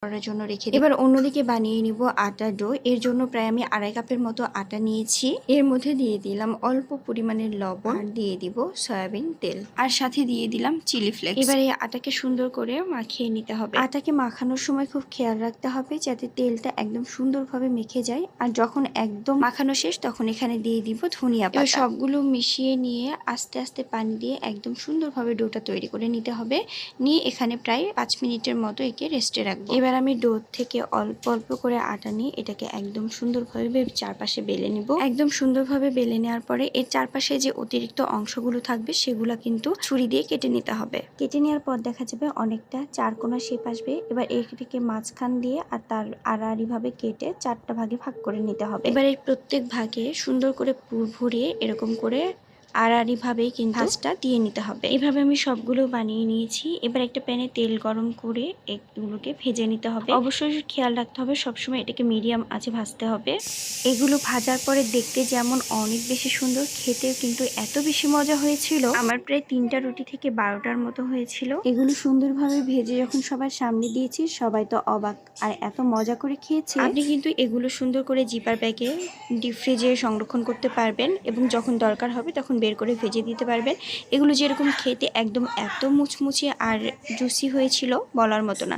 করার জন্য রেখে দিই। এবার অন্যদিকে বানিয়ে নিব আটা ডো। এর জন্য প্রায় আমি 2.5 কাপের মতো আটা নিয়েছি। এর মধ্যে দিয়ে দিলাম অল্প পরিমাণের লবণ, আর দিয়ে দিব সয়াবিন তেল, আর সাথে দিয়ে দিলাম চিলি ফ্লেক্স। এবার এই আটাকে সুন্দর করে মাখিয়ে নিতে হবে। আটাকে মাখানোর সময় খুব খেয়াল রাখতে হবে যাতে তেলটা একদম সুন্দরভাবে মেখে যায়। আর যখন একদম মাখানো শেষ তখন এখানে দিয়ে দিব ধনিয়া পাতা। এবার সবগুলো মিশিয়ে নিয়ে আস্তে আস্তে পানি দিয়ে একদম সুন্দরভাবে ডোটা তৈরি করে নিতে হবে। নিয়ে এখানে প্রায় 5 মিনিটের মতো একে রেস্টে রাখবো। এবার আমি ডো থেকে অল্প অল্প করে আটা নিয়ে এটাকে একদম সুন্দরভাবে চারপাশে বেলে নিব। একদম সুন্দরভাবে বেলে নেওয়ার পরে এর চারপাশে যে অতিরিক্ত অংশগুলো থাকবে সেগুলো কিন্তু ছুরি দিয়ে কেটে নিতে হবে। কেটে নেওয়ার পর দেখা যাবে অনেকটা চারকোনা শেপ আসবে। এবার এটাকে মাঝখান দিয়ে আর তার আড়াআড়ি ভাবে কেটে 4টা ভাগে ভাগ করে নিতে হবে। এবার এই প্রত্যেক ভাগে সুন্দর করে পুর ভরিয়ে এরকম করে আড়াআড়ি ভাবেই কিন্তু ভাঁজটা দিয়ে নিতে হবে। এইভাবে আমি সবগুলো বানিয়ে নিয়েছি। এবার একটা প্যানে তেল গরম করে এগুলোকে ভেজে নিতে হবে। অবশ্যই খেয়াল রাখতে হবে সবসময় এটাকে মিডিয়াম আঁচে ভাজতে হবে। এগুলো ভাজার পরে দেখতে যেমন অনেক বেশি সুন্দর, খেতেও কিন্তু এত বেশি মজা হয়েছিল। আমার প্রায় 3টা রুটি থেকে 12টার মতো হয়েছিল। এগুলো সুন্দরভাবে ভেজে যখন সবার সামনে দিয়েছি সবাই তো অবাক, আর এত মজা করে খেয়েছে। আপনি কিন্তু এগুলো সুন্দর করে জিপার ব্যাগে ডিপ ফ্রিজে সংরক্ষণ করতে পারবেন এবং যখন দরকার হবে তখন বের করে ভেজে দিতে পারবেন। এগুলো যেরকম খেতে একদম এত মুচমুচে আর জুসি হয়েছিল বলার মতো না।